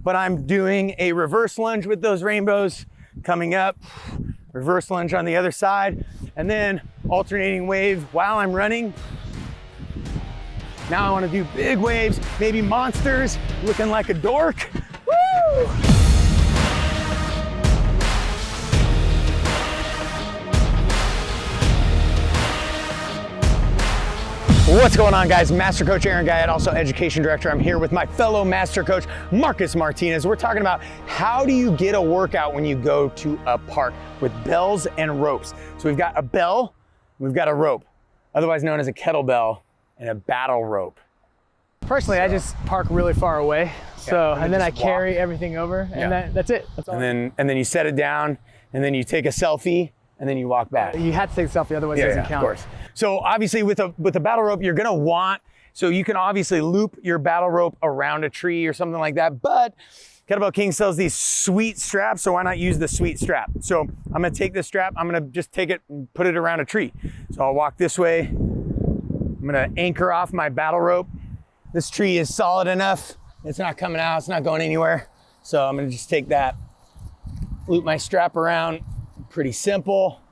but I'm doing a reverse lunge with those rainbows, coming up, reverse lunge on the other side, and then alternating wave while I'm running. Now I want to do big waves, maybe monsters, looking like a dork. Woo! What's going on, guys? Master Coach Aaron Guyett, also Education Director. I'm here with my fellow Master Coach, Martinez. We're talking about how do you get a workout when you go to a park with bells and ropes. So we've got a bell, we've got a rope, otherwise known as a kettlebell, and a battle rope. Personally, I just park really far away. So, and then I carry everything over, and that's it. That's all. And then you set it down, and then you take a selfie, and then you walk back. You have to take a selfie, otherwise it doesn't count. Of course. So obviously with a battle rope, you're gonna want, so you can obviously loop your battle rope around a tree or something like that, but Kettlebell King sells these sweet straps, so why not use the sweet strap? So I'm gonna take this strap, I'm gonna just take it and put it around a tree. So I'll walk this way, I'm gonna anchor off my battle rope. This tree is solid enough, it's not coming out, it's not going anywhere. So I'm gonna just take that, loop my strap around, pretty simple.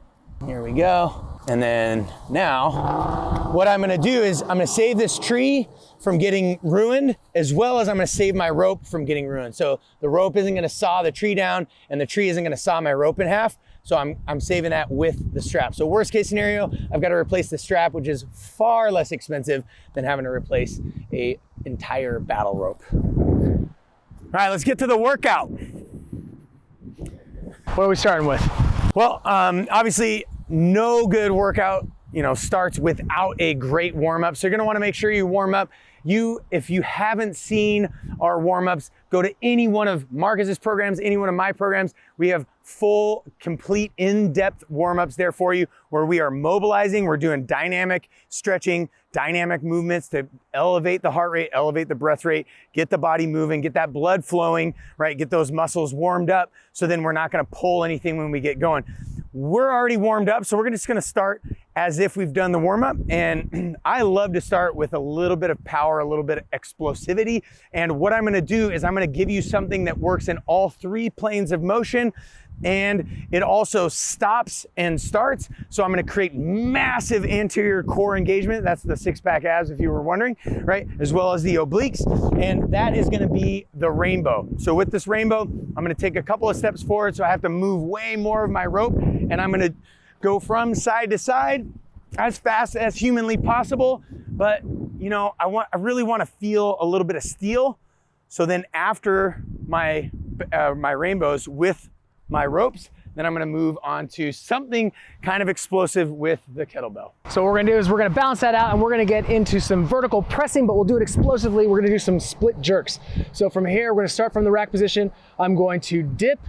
Here we go. And then now, what I'm gonna do is I'm gonna save this tree from getting ruined, as well as I'm gonna save my rope from getting ruined. So the rope isn't gonna saw the tree down, and the tree isn't gonna saw my rope in half. So I'm saving that with the strap. So worst case scenario, I've gotta replace the strap, which is far less expensive than having to replace an entire battle rope. All right, let's get to the workout. What are we starting with? Well, obviously, no good workout, starts without a great warm-up. So you're gonna wanna make sure you warm up. If you haven't seen our warm-ups, go to any one of Marcus's programs, any one of my programs. We have full, complete, in-depth warm-ups there for you, where we are mobilizing, we're doing dynamic stretching, dynamic movements to elevate the heart rate, elevate the breath rate, get the body moving, get that blood flowing, right? Get those muscles warmed up, so then we're not gonna pull anything when we get going. We're already warmed up, so we're just gonna start as if we've done the warm-up. And I love to start with a little bit of power, a little bit of explosivity. And what I'm gonna do is I'm gonna give you something that works in all three planes of motion, and it also stops and starts. So I'm gonna create massive anterior core engagement. That's the six-pack abs, if you were wondering, right? As well as the obliques. And that is gonna be the rainbow. So with this rainbow, I'm gonna take a couple of steps forward, so I have to move way more of my rope, and I'm gonna go from side to side as fast as humanly possible. But I really wanna feel a little bit of steel. So then after my rainbows with my ropes, then I'm gonna move on to something kind of explosive with the kettlebell. So what we're gonna do is we're gonna balance that out, and we're gonna get into some vertical pressing, but we'll do it explosively. We're gonna do some split jerks. So from here, we're gonna start from the rack position. I'm going to dip,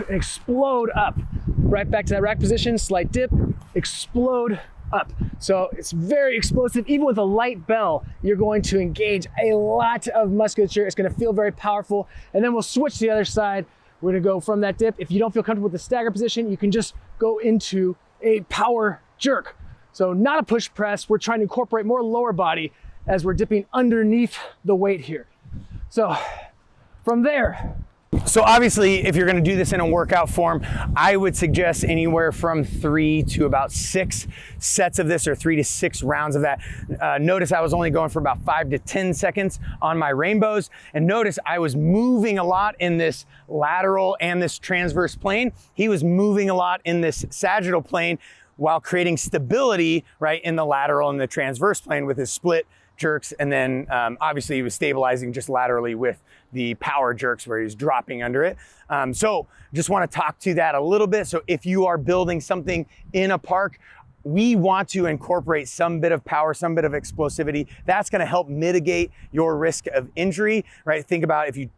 explode up. Right back to that rack position, slight dip, explode up. So it's very explosive. Even with a light bell, you're going to engage a lot of musculature. It's gonna feel very powerful. And then we'll switch to the other side. We're gonna go from that dip. If you don't feel comfortable with the stagger position, you can just go into a power jerk. So not a push press. We're trying to incorporate more lower body as we're dipping underneath the weight here. So from there, so obviously, if you're gonna do this in a workout form, I would suggest anywhere from 3 to about 6 sets of this, or 3 to 6 rounds of that. Notice I was only going for about 5 to 10 seconds on my rainbows. And notice I was moving a lot in this lateral and this transverse plane. He was moving a lot in this sagittal plane while creating stability, right, in the lateral and the transverse plane with his split jerks. And then obviously he was stabilizing just laterally with the power jerks where he's dropping under it. So just want to talk to that a little bit. So if you are building something in a park, we want to incorporate some bit of power, some bit of explosivity. That's going to help mitigate your risk of injury, right? Think about if you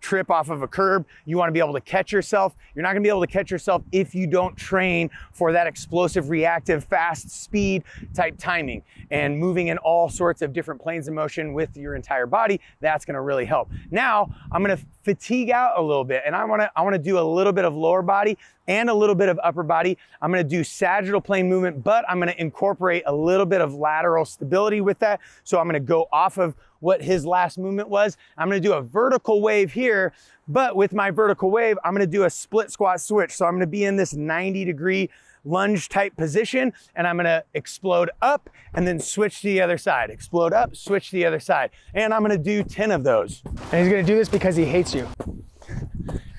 trip off of a curb, you want to be able to catch yourself. You're not going to be able to catch yourself if you don't train for that explosive, reactive, fast speed type timing and moving in all sorts of different planes of motion with your entire body. That's going to really help. Now I'm going to fatigue out a little bit, and I want to do a little bit of lower body and a little bit of upper body. I'm going to do sagittal plane movement, but I'm going to incorporate a little bit of lateral stability with that. So I'm going to go off of what his last movement was. I'm gonna do a vertical wave here, but with my vertical wave, I'm gonna do a split squat switch. So I'm gonna be in this 90-degree lunge type position, and I'm gonna explode up and then switch to the other side. Explode up, switch to the other side. And I'm gonna do 10 of those. And he's gonna do this because he hates you.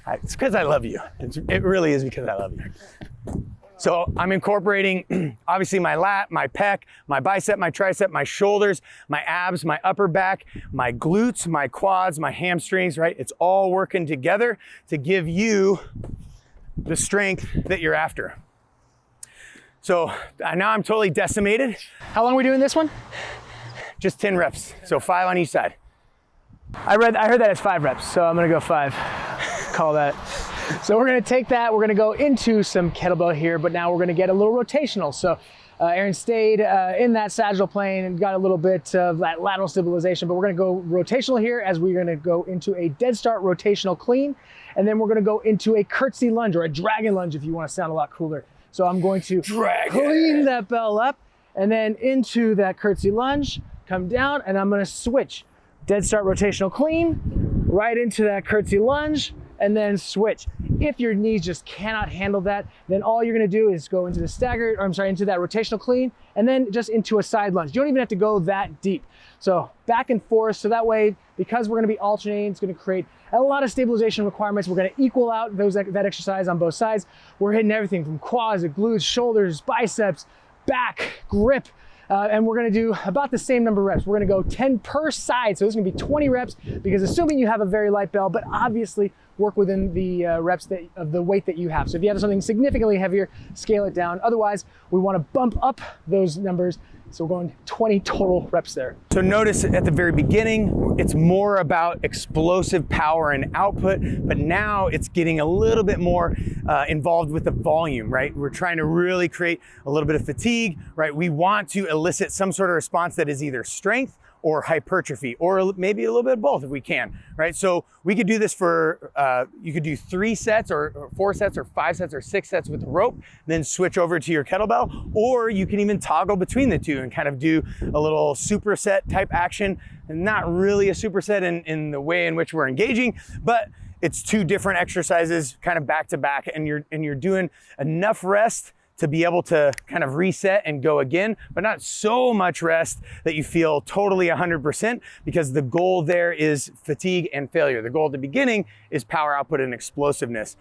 It's because I love you. It really is because I love you. So I'm incorporating obviously my lat, my pec, my bicep, my tricep, my shoulders, my abs, my upper back, my glutes, my quads, my hamstrings, right? It's all working together to give you the strength that you're after. So now I'm totally decimated. How long are we doing this one? Just 10 reps, so 5 on each side. I heard that it's 5 reps, so I'm gonna go 5. Call that. So we're gonna take that, we're gonna go into some kettlebell here, but now we're gonna get a little rotational. So Aaron stayed in that sagittal plane and got a little bit of that lateral stabilization, but we're gonna go rotational here as we're gonna go into a dead start rotational clean, and then we're gonna go into a curtsy lunge or a dragon lunge if you wanna sound a lot cooler. So I'm going to clean that bell up and then into that curtsy lunge, come down, and I'm gonna switch. Dead start rotational clean, right into that curtsy lunge, and then switch. If your knees just cannot handle that, then all you're gonna do is go into the into that rotational clean, and then just into a side lunge. You don't even have to go that deep. So back and forth, so that way, because we're gonna be alternating, it's gonna create a lot of stabilization requirements. We're gonna equal out that exercise on both sides. We're hitting everything from quads to glutes, shoulders, biceps, back, grip, and we're gonna do about the same number of reps. We're gonna go 10 per side, so this is gonna be 20 reps, because assuming you have a very light bell, but obviously work within the reps of the weight that you have. So if you have something significantly heavier, scale it down. Otherwise, we wanna bump up those numbers. So we're going 20 total reps there. So notice at the very beginning, it's more about explosive power and output, but now it's getting a little bit more involved with the volume, right? We're trying to really create a little bit of fatigue, right? We want to elicit some sort of response that is either strength or hypertrophy, or maybe a little bit of both if we can, right? So we could do this for, you could do 3 sets or 4 sets or 5 sets or 6 sets with the rope, then switch over to your kettlebell, or you can even toggle between the two and kind of do a little superset type action. And not really a superset in the way in which we're engaging, but it's 2 different exercises kind of back to back, and you're doing enough rest to be able to kind of reset and go again, but not so much rest that you feel totally 100%, because the goal there is fatigue and failure. The goal at the beginning is power output and explosiveness.